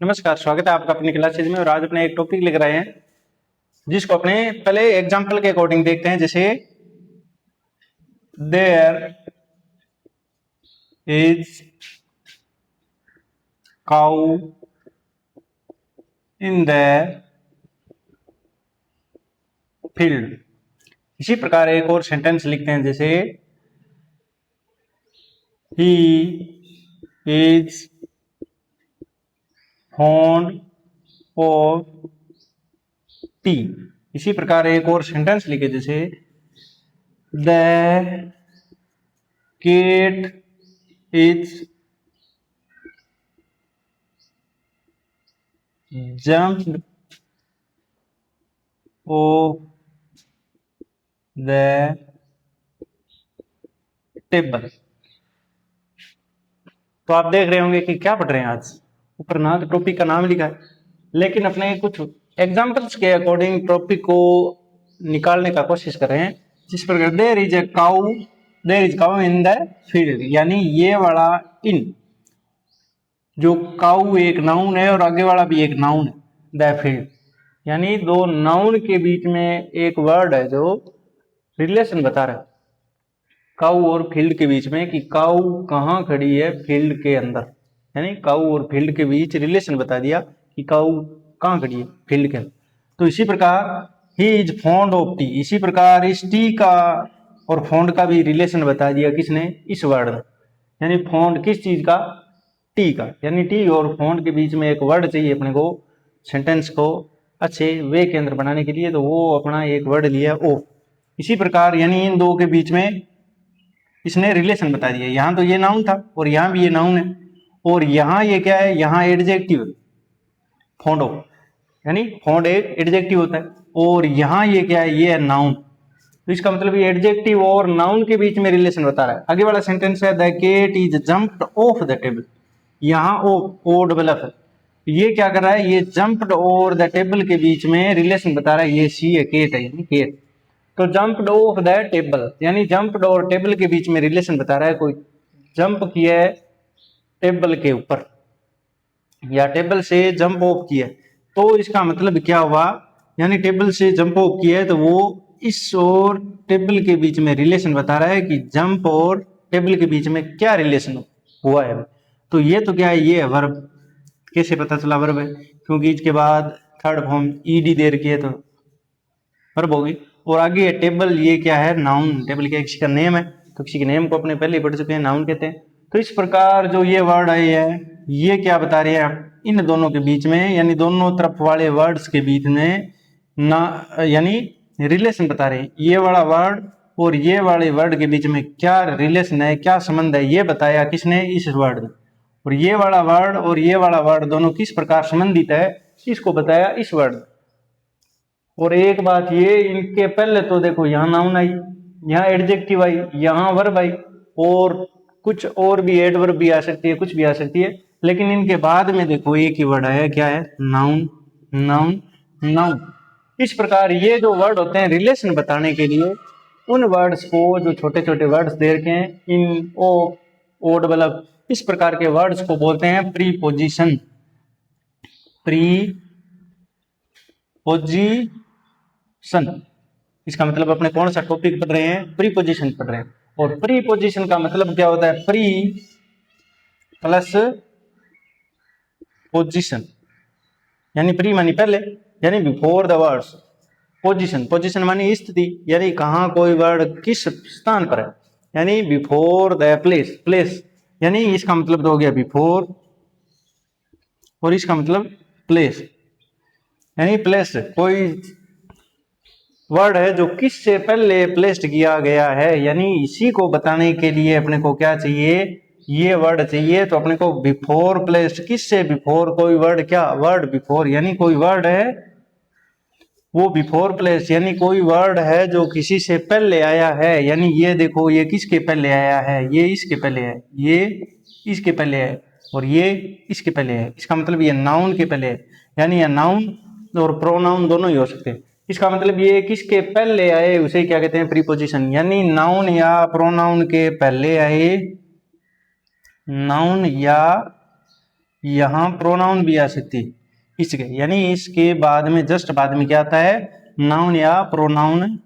नमस्कार, स्वागत है आपका अपनी क्लासेज में। और आज अपने एक टॉपिक लेकर आए हैं जिसको अपने पहले एग्जाम्पल के अकॉर्डिंग देखते हैं। जैसे there is cow in the field. इसी प्रकार एक और सेंटेंस लिखते हैं, जैसे he is fond of tea. इसी प्रकार एक और सेंटेंस लिखे, जैसे the cat is jumped off the table। तो आप देख रहे होंगे कि क्या पढ़ रहे हैं आज। ऊपर ना तो टॉपिक का नाम लिखा है, लेकिन अपने कुछ एग्जांपल्स के अकॉर्डिंग टॉपिक को निकालने का कोशिश कर रहे हैं। जिस प्रकार there is cow in the field, यानी ये वाला इन, जो काउ एक नाउन है और आगे वाला भी एक नाउन है, द फील्ड, यानी दो नाउन के बीच में एक वर्ड है जो रिलेशन बता रहा है काउ और फील्ड के बीच में, कि काउ कहाँ खड़ी है फील्ड के अंदर। यानी काउ और फील्ड के बीच रिलेशन बता दिया कि काउ कहाँ खड़ी है फील्ड के अंदर। तो इसी प्रकार ही इज फॉन्ड ऑफ टी, इसी प्रकार इस टी का और फॉन्ड का भी रिलेशन बता दिया किसने, इस वर्ड ने। यानी फॉन्ड किस चीज का, टी का। यानी टी और फॉन्ड के बीच में एक वर्ड चाहिए अपने को सेंटेंस को अच्छे वे के अंदर बनाने के लिए, तो वो अपना एक वर्ड लिया ऑफ। इसी प्रकार यानी इन दो के बीच में इसने रिलेशन बता दिया। यहाँ तो ये नाउन था और यहाँ भी ये नाउन है, और यहाँ ये क्या है, यहाँ एडजेक्टिव फॉन्ड ऑफ, यानी फॉन्ड एक एडजेक्टिव होता है, और यहाँ ये क्या है, ये है नाउन। तो इसका मतलब ये एडजेक्टिव और नाउन के बीच में रिलेशन बता रहा है। आगे वाला सेंटेंस है the cat is jumped off the table. यहाँ ओ डबल एफ है, ये क्या कर रहा है, ये जंप्ड और द टेबल के बीच में रिलेशन बता रहा है। ये सी है, केट है, यानी केट। तो जंप्ड ऑफ द टेबल, यानी जंप्ड और टेबल के बीच में रिलेशन बता रहा है। कोई जंप किया है टेबल के ऊपर या टेबल से जंप ऑफ किया है, तो इसका मतलब क्या हुआ, यानी टेबल से जंप ऑफ किया है तो वो इस और टेबल के बीच में रिलेशन बता रहा है कि जंप और टेबल के बीच में क्या रिलेशन हुआ है। तो ये तो क्या है, ये है वर्ब। कैसे पता चला वर्ब है, क्योंकि इसके बाद थर्ड फॉर्म ईडी दे रखी है तो वर्ब होगी। और आगे है टेबल, ये क्या है, नाउन। टेबल क्या किसी का नेम है, तो किसी के नेम को अपने पहले ही पढ़ चुके हैं, नाउन कहते हैं। तो इस प्रकार जो ये वर्ड है ये क्या बता रही है, इन दोनों के बीच में, यानी दोनों तरफ वाले वर्ड्स के बीच में ना, यानी रिलेशन बता रहे हैं। ये वाला वर्ड और ये वाले वर्ड के बीच में क्या रिलेशन है, क्या संबंध है, ये बताया किसने, इस वर्ड ने। और ये वाला वर्ड और ये वाला वर्ड दोनों किस प्रकार संबंधित है, इसको बताया इस वर्ड ने। और एक बात ये, इनके पहले तो देखो यहाँ नाउन आई, यहाँ एडजेक्टिव आई, यहाँ वर्ब आई, और कुछ और भी एडवर्ब भी आ सकती है, कुछ भी आ सकती है, लेकिन इनके बाद में देखो एक ही वर्ड आया, क्या है, नाउन नाउन नाउन। इस प्रकार ये जो वर्ड होते हैं रिलेशन बताने के लिए, उन वर्ड्स को, जो छोटे छोटे वर्ड्स दे रखे हैं, इन ओ डबल एफ, इस प्रकार के वर्ड्स को बोलते हैं प्रीपोजिशन। प्रीपोजिशन, इसका मतलब अपने कौन सा टॉपिक पढ़ रहे हैं, प्रीपोजिशन पढ़ रहे हैं। और प्रीपोजिशन का मतलब क्या होता है, प्री प्लस पोजिशन, यानी प्री मानी पहले, यानी बिफोर द वर्ड्स, पोजिशन मानी स्थिति, यानी कहाँ कोई वर्ड किस स्थान पर है, यानी बिफोर द प्लेस, यानी इसका मतलब तो हो गया बिफोर, और इसका मतलब प्लेस, यानी प्लेस कोई वर्ड है जो किस से पहले प्लेस्ड किया गया है, यानी इसी को बताने के लिए अपने को क्या चाहिए, ये वर्ड चाहिए। तो अपने को बिफोर प्लेस्ड, किस से बिफोर, कोई वर्ड, क्या वर्ड बिफोर, यानी कोई वर्ड है वो बिफोर प्लेस, यानी कोई वर्ड है जो किसी से पहले आया है। यानी ये देखो, ये किसके पहले आया है, ये इसके पहले है, ये इसके पहले है, और ये इसके पहले है। इसका मतलब ये नाउन के पहले है, यानी ये नाउन और प्रोनाउन दोनों ही हो सकते हैं। इसका मतलब ये किसके पहले आए, उसे क्या कहते हैं, प्रीपोजिशन। यानी नाउन या प्रोनाउन के पहले आए, नाउन या यहाँ प्रोनाउन भी आ सकती है इसके, यानी इसके बाद में जस्ट बाद में क्या आता है, नाउन या प्रोनाउन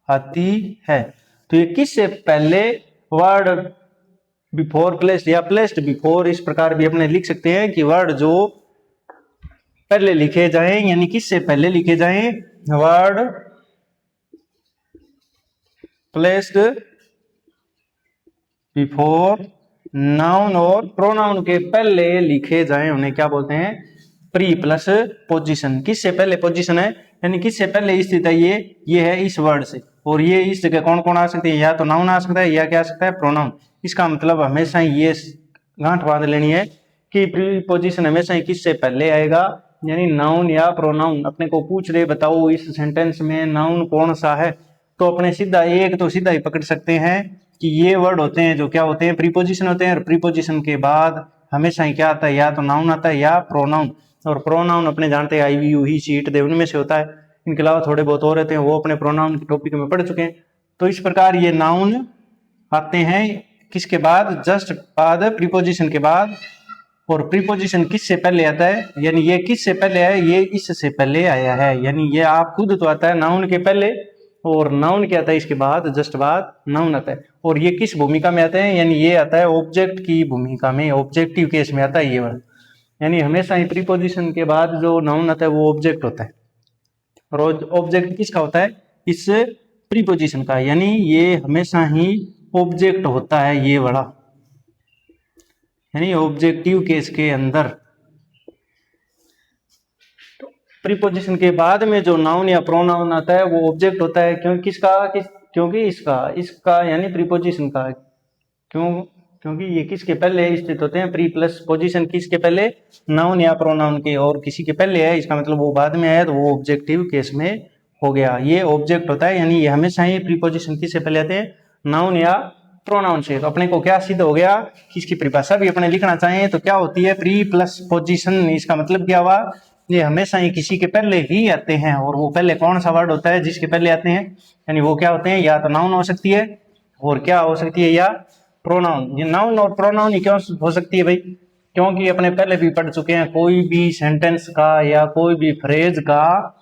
आती है। तो ये किससे पहले, वर्ड बिफोर प्लेस्ड या प्लेस्ड बिफोर, इस प्रकार भी अपने लिख सकते हैं कि वर्ड जो पहले लिखे जाएं, यानी किससे पहले लिखे जाएं, वर्ड प्लेस्ड बिफोर नाउन और प्रोनाउन के पहले लिखे जाएं, उन्हें क्या बोलते हैं, प्री प्लस पोजीशन। किससे पहले पोजीशन है, यानी किससे पहले स्थित है, ये है इस वर्ड से, और ये इस जगह कौन कौन आ सकते हैं, या तो नाउन आ सकता है या क्या आ सकता है, प्रोनाउन। इसका मतलब हमेशा ये गांठ बांध लेनी है कि प्री पोजीशन हमेशा ही किससे पहले आएगा, यानी नाउन या प्रोनाउन। अपने को पूछ रहे बताओ इस सेंटेंस में नाउन कौन सा है, तो अपने सीधा एक तो सीधा ही पकड़ सकते हैं कि ये वर्ड होते हैं जो क्या होते हैं, प्रीपोजिशन होते हैं, और प्रीपोजिशन के बाद हमेशा ही क्या आता है, या तो नाउन आता है या प्रोनाउन। और प्रोनाउन अपने जानते हैं I we you he she it they उनमें से होता है, इनके अलावा थोड़े बहुत और रहते हैं, वो अपने प्रोनाउन के टॉपिक में पढ़ चुके हैं। तो इस प्रकार ये नाउन आते हैं किसके बाद, जस्ट बाद प्रीपोजिशन के बाद। और प्रीपोजिशन किससे पहले आता है, यानी ये किससे पहले है, ये इससे पहले आया है, यानी ये आप खुद तो आता है नाउन के पहले, और नाउन क्या आता है इसके बाद, जस्ट बाद नाउन आता है। और ये किस भूमिका में आते हैं, यानी ये आता है ऑब्जेक्ट की भूमिका में, ऑब्जेक्टिव केस में आता है ये वर्ड। यानी हमेशा ही प्रीपोजिशन के बाद जो नाउन आता है वो ऑब्जेक्ट होता है, और ऑब्जेक्ट किसका होता है, इस प्रीपोजिशन का, यानी ये हमेशा ही ऑब्जेक्ट होता है ये वाला, यानी ऑब्जेक्टिव केस के अंदर। प्रीपोजिशन के बाद में जो नाउन या प्रोनाउन आता है वो ऑब्जेक्ट होता है, क्योंकि इसका यानी प्रीपोजिशन का, क्योंकि ये किसके पहले स्थित होते हैं, प्री प्लस पोजीशन किसके पहले, नाउन या प्रोनाउन के, और किसी के पहले है, इसका मतलब वो बाद में है, तो वो ऑब्जेक्टिव केस में हो गया, ये ऑब्जेक्ट होता है। यानी ये हमेशा ही प्रीपोजिशन किससे पहले आते हैं, नाउन या प्रोनाउन से। तो अपने को क्या सिद्ध हो गया कि इसकी परिभाषा भी अपने लिखना चाहें तो क्या होती है, प्री प्लस पोजीशन। इसका मतलब क्या हुआ, ये हमेशा ही किसी के पहले ही आते हैं, और वो पहले कौन सा वर्ड होता है जिसके पहले आते हैं, यानी वो क्या होते हैं, या तो नाउन हो सकती है, और क्या हो सकती है, या प्रोनाउन। ये नाउन और प्रोनाउन ही क्यों हो सकती है भाई, क्योंकि अपने पहले भी पढ़ चुके हैं, कोई भी सेंटेंस का या कोई भी फ्रेज का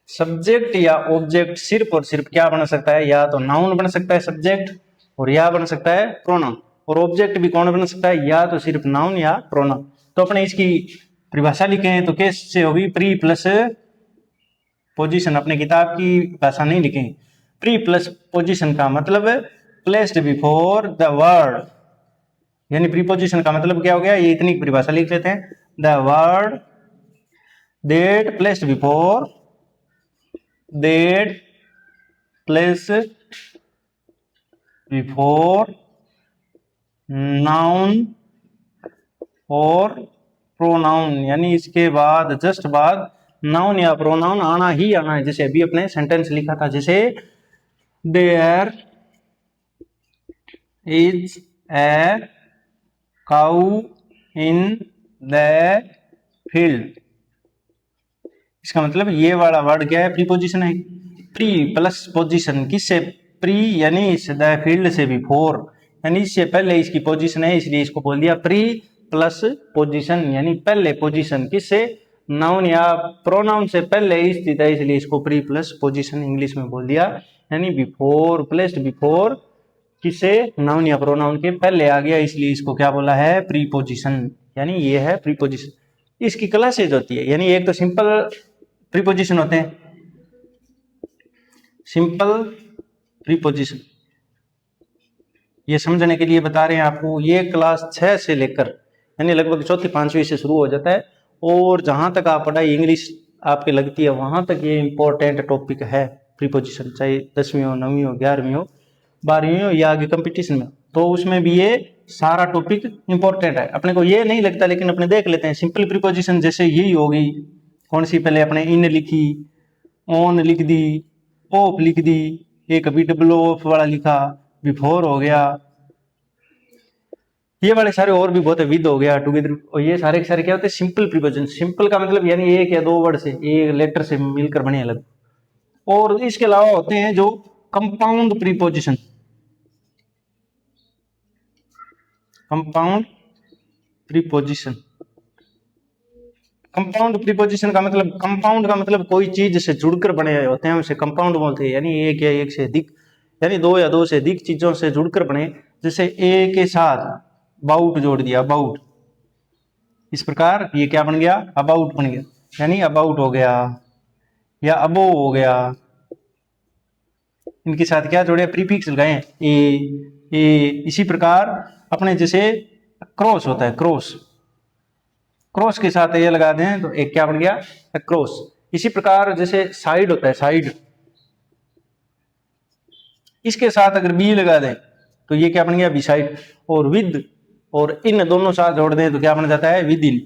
सब्जेक्ट या ऑब्जेक्ट सिर्फ और सिर्फ क्या बन सकता है, या तो नाउन बन सकता है सब्जेक्ट, और या बन सकता है प्रोनाउन। और ऑब्जेक्ट भी कौन बन सकता है, या तो सिर्फ नाउन या प्रोनाउन। तो अपने इसकी परिभाषा लिखे हैं तो कैसे होगी, प्री प्लस पोजीशन। अपने किताब की भाषा नहीं लिखें, प्री प्लस पोजीशन का मतलब प्लेस्ड बिफोर द वर्ड, यानी प्रीपोजिशन का मतलब क्या हो गया, ये इतनी परिभाषा लिख लेते हैं, the word that placed before that place before noun और प्रोनाउन, यानी इसके बाद जस्ट बाद नाउन या प्रोनाउन आना ही आना है। जैसे अभी अपने सेंटेंस लिखा था, जैसे there is a cow in the field. इसका मतलब ये वाला वर्ड क्या है, प्रीपोजिशन है, प्री प्लस पोजीशन किससे, प्री यानी इस द फील्ड से बिफोर, यानी इससे पहले इसकी पोजीशन है, इसलिए इसको बोल दिया प्री प्लस पोजीशन, यानी पहले पोजीशन किससे, नाउन या प्रोनाउन से पहले स्थित है, इसलिए इसको प्री प्लस पोजीशन इंग्लिश में बोल दिया। यानी बिफोर, प्लेस्ड बिफोर किससे, नाउन या प्रोनाउन के पहले आ गया, इसलिए इसको क्या बोला है, प्रीपोजिशन, यानी ये है प्रीपोजिशन। इसकी क्लासेज होती है, यानी एक तो सिंपल प्रीपोजिशन होते हैं, सिंपल प्रीपोजिशन, ये समझने के लिए बता रहे हैं आपको। ये क्लास 6 से लेकर यानी लगभग चौथी पांचवी से शुरू हो जाता है, और जहां तक आप पढ़ाई इंग्लिश आपके लगती है वहां तक ये इंपॉर्टेंट टॉपिक है प्रीपोजिशन, चाहे 10वीं हो, 9वीं हो, 11वीं हो, 12वीं हो, या आगे कंपटीशन में, तो उसमें भी ये सारा टॉपिक इंपॉर्टेंट है। अपने को ये नहीं लगता, लेकिन अपने देख लेते हैं। सिंपल प्रीपोजिशन जैसे यही होगी, कौन सी, पहले अपने इन लिखी, ऑन लिख दी, ऑफ लिख दी, एक अभी डबल ऑफ वाला लिखा, बिफोर हो गया, ये वाले सारे और भी बहुत है, विद हो गया, टुगेदर, और ये सारे के सारे क्या होते हैं, सिंपल प्रीपोजिशन। सिंपल का मतलब यानी एक या दो वर्ड से, एक लेटर से मिलकर बने अलग। और इसके अलावा होते हैं जो compound preposition, compound preposition. Compound preposition का मतलब, कंपाउंड का मतलब कोई चीज से जुड़कर बने होते हैं उसे कंपाउंड बोलते हैं, यानी एक या एक से अधिक, यानी दो या दो से अधिक चीजों से जुड़कर बने। जैसे ए के साथ बाउट जोड़ दिया, अबाउट, इस प्रकार ये क्या बन गया, अबाउट बन गया, यानी अबाउट हो गया या अबो हो गया। इनके साथ क्या जोड़े, प्रीफिक्स लगाए ए। इसी प्रकार अपने जैसे क्रॉस होता है, क्रॉस, क्रॉस के साथ ये लगा दें तो एक क्या बन गया, क्रॉस। इसी प्रकार जैसे साइड होता है, साइड, इसके साथ अगर बी लगा दें तो ये क्या बन गया, बिसाइड। और विद और इन दोनों साथ जोड़ दें तो क्या बन जाता है, विद इन।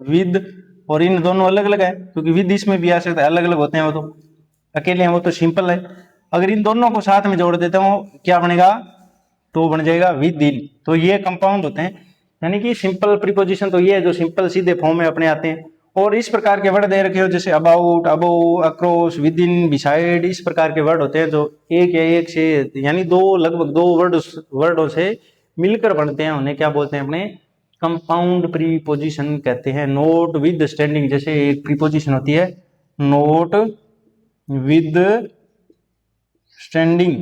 विद और इन दोनों अलग अलग है, क्योंकि विद इसमें भी आ सकता है, अलग अलग होते हैं वो तो, अकेले हैं वो तो सिंपल है। अगर इन दोनों को साथ में जोड़ देता हूं क्या बनेगा, तो बन जाएगा विद इन। तो ये कंपाउंड होते हैं, यानी कि सिंपल प्रीपोजिशन तो ये है जो सिंपल सीधे फॉर्म में अपने आते हैं। और इस प्रकार के वर्ड दे रखे हो जैसे about, above, across, with in, beside, इस प्रकार के वर्ड होते हैं जो एक या एक से यानी दो, लगभग दो वर्डों से मिलकर बनते हैं, उन्हें क्या बोलते हैं अपने, कंपाउंड प्रीपोजिशन कहते हैं। नोट विद स्टैंडिंग, जैसे एक प्रीपोजिशन होती है नोट विद स्टैंडिंग,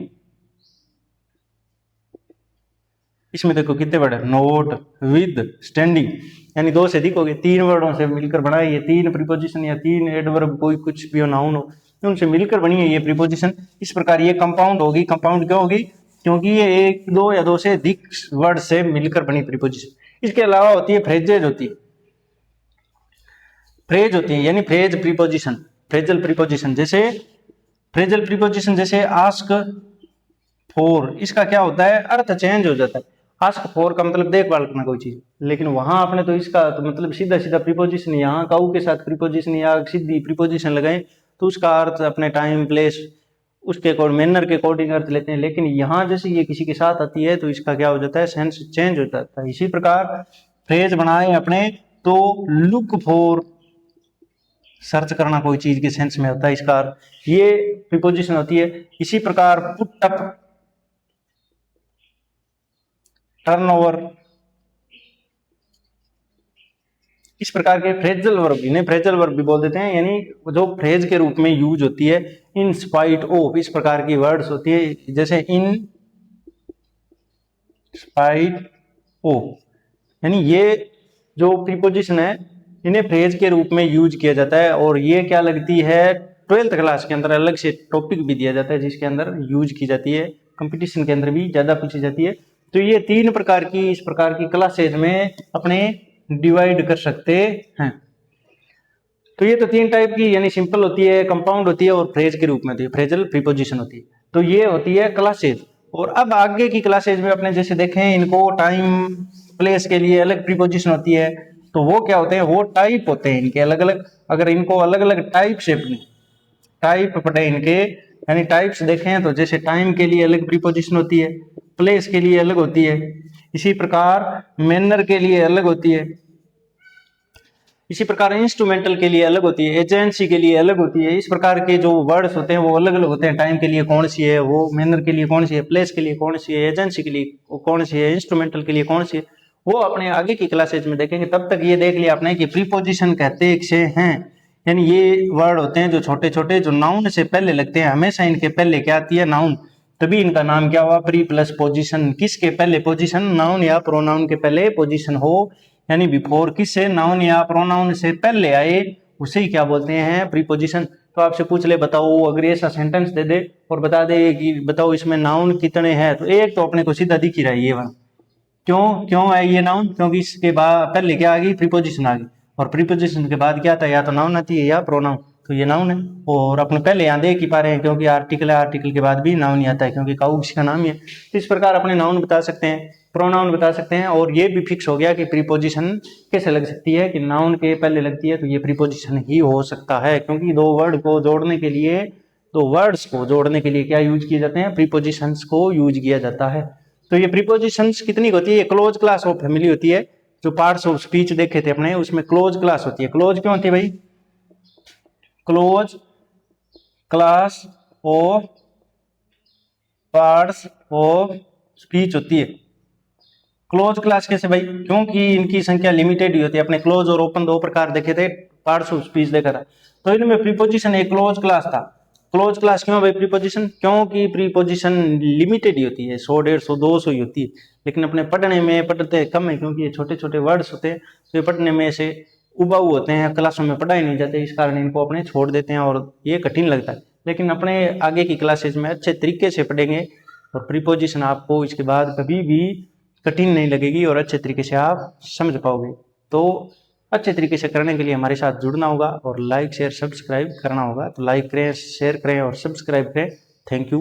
इसमें देखो कितने वर्ड है, नोट विद स्टैंडिंग, यानी दो से अधिक हो गए, तीन वर्डों से मिलकर बना है ये, तीन प्रीपोजिशन या तीन एडवर्ब, कोई कुछ भी हो, नाउन हो, उनसे मिलकर बनी है ये प्रीपोजिशन। इस प्रकार ये कंपाउंड होगी। कंपाउंड क्यों होगी, क्योंकि ये एक, दो या दो से अधिक वर्ड से मिलकर बनी प्रीपोजिशन। इसके अलावा होती है फ्रेजेज होती है, फ्रेज होती है, यानी फ्रेज प्रीपोजिशन, फ्रेजल प्रीपोजिशन। जैसे फ्रेजल प्रीपोजिशन जैसे आस्क फॉर, इसका क्या होता है, अर्थ चेंज हो जाता है। आस्क फॉर का मतलब देखभाल करना कोई चीज, लेकिन वहां आपने तो इसका तो मतलब सीधा सीधा प्रीपोजिशन, यहाँ काऊ के साथ प्रीपोजिशन या सीधी प्रीपोजिशन लगाए तो उसका अर्थ अपने टाइम प्लेस उसके अकॉर्डिंग, मैनर के अकॉर्डिंग अर्थ लेते हैं। लेकिन यहाँ जैसे ये किसी के साथ आती है तो इसका क्या हो जाता है, सेंस चेंज हो जाता है। इसी प्रकार फ्रेज बनाए अपने तो लुक फॉर, सर्च करना कोई चीज के सेंस में होता है इसका अर्थ, ये प्रीपोजिशन होती है। इसी प्रकार पुट अप, टर्नओवर, इस प्रकार के फ्रेजल वर्ब, इन्हें फ्रेजल वर्ब भी बोल देते हैं, यानी जो फ्रेज के रूप में यूज होती है। इन स्पाइट ऑफ, इस प्रकार की वर्ड्स होती है, जैसे इन स्पाइट ऑफ, यानी ये जो प्रीपोजिशन है इन्हें फ्रेज के रूप में यूज किया जाता है। और ये क्या लगती है, 12th क्लास के अंदर अलग से टॉपिक भी दिया जाता है जिसके अंदर यूज की जाती है, कंपटीशन के अंदर भी ज्यादा पूछी जाती है। तो ये तीन प्रकार की, इस प्रकार की क्लासेज में अपने डिवाइड कर सकते हैं। तो ये तो तीन टाइप की, यानी सिंपल होती है, कंपाउंड होती है और फ्रेज के रूप में होती है, फ्रेजल प्रीपोजिशन होती है। तो ये होती है क्लासेज। और अब आगे की क्लासेज में अपने जैसे देखें, इनको टाइम प्लेस के लिए अलग प्रीपोजिशन होती है, तो वो क्या होते हैं, वो टाइप होते हैं इनके अलग अलग। अगर इनको अलग अलग टाइप से टाइप पढ़े इनके, यानी टाइप्स देखें तो जैसे टाइम के लिए अलग प्रीपोजिशन होती है, प्लेस के लिए अलग होती है, इसी प्रकार मैनर के लिए अलग होती है, इसी प्रकार इंस्ट्रूमेंटल के लिए अलग होती है, एजेंसी के लिए अलग होती है। इस प्रकार के जो वर्ड्स होते हैं वो अलग अलग होते हैं, टाइम के लिए कौन सी है, वो मैनर के लिए कौन सी है, प्लेस के लिए कौन सी है, एजेंसी के लिए कौन सी है, इंस्ट्रूमेंटल के लिए कौन सी है, वो अपने आगे की क्लासेज में देखेंगे। तब तक ये देख लिया आपने कि प्रीपोजिशन कहते से हैं, यानी ये वर्ड होते हैं जो छोटे छोटे, जो नाउन से पहले लगते हैं, हमेशा इनके पहले क्या आती है, नाउन, तभी इनका नाम क्या हुआ, प्री प्लस पोजीशन। किसके पहले पोजीशन, नाउन या प्रोनाउन के पहले पोजीशन हो, यानी बिफोर किससे, नाउन या प्रोनाउन से पहले आए, उसे ही क्या बोलते हैं, प्रीपोजिशन। तो आपसे पूछ ले, बताओ, अगर ऐसा सेंटेंस दे दे और बता दे कि बताओ इसमें नाउन कितने हैं, तो एक तो अपने को सीधा दिख ही रहा है ये वाला। क्यों क्यों है ये नाउन, क्योंकि इसके बाद पहले क्या आ गई, प्रीपोजिशन आ गई, और प्रीपोजिशन के बाद क्या आता है, या तो नाउन आती है या प्रोनाउन, तो ये नाउन है। और अपने पहले यहाँ देख ही पा रहे हैं क्योंकि आर्टिकल है, आर्टिकल के बाद भी नाउन ही आता है क्योंकि काऊ किसी का नाम ही है। तो इस प्रकार अपने नाउन बता सकते हैं, प्रोनाउन बता सकते हैं। और ये भी फिक्स हो गया कि प्रीपोजिशन कैसे लग सकती है, कि नाउन के पहले लगती है तो ये प्रीपोजिशन ही हो सकता है, क्योंकि दो वर्ड को जोड़ने के लिए, दो वर्ड्स को जोड़ने के लिए क्या यूज किए जाते हैं, प्रीपोजिशंस को यूज किया जाता है। तो ये प्रीपोजिशंस कितनी होती है, ये क्लोज क्लास ऑफ फैमिली होती है। जो पार्ट्स ऑफ स्पीच देखे थे अपने, उसमें क्लोज क्लास होती है। क्लोज क्यों होती है भाई, close class of parts of speech होती है। क्लोज क्लास कैसे भाई, क्योंकि इनकी संख्या लिमिटेड ही होती है। अपने क्लोज और ओपन दो प्रकार देखे थे, पार्ट्स ऑफ स्पीच देखा था। तो इनमें प्रीपोजिशन एक क्लोज क्लास था। क्लोज क्लास क्यों भाई प्रीपोजिशन, क्योंकि प्रीपोजिशन लिमिटेड ही होती है, 100 150 200 ही होती है। लेकिन अपने पढ़ने में पढ़ते कम है, क्योंकि ये छोटे छोटे वर्ड्स होते हैं, तो ये पढ़ने में से उबाऊ होते हैं, क्लासों में पढ़ाई नहीं जाते, इस कारण इनको अपने छोड़ देते हैं और ये कठिन लगता है। लेकिन अपने आगे की क्लासेज में अच्छे तरीके से पढ़ेंगे और प्रीपोजिशन आपको इसके बाद कभी भी कठिन नहीं लगेगी और अच्छे तरीके से आप समझ पाओगे। तो अच्छे तरीके से करने के लिए हमारे साथ जुड़ना होगा और लाइक शेयर सब्सक्राइब करना होगा। तो लाइक करें, शेयर करें और सब्सक्राइब करें। Thank you.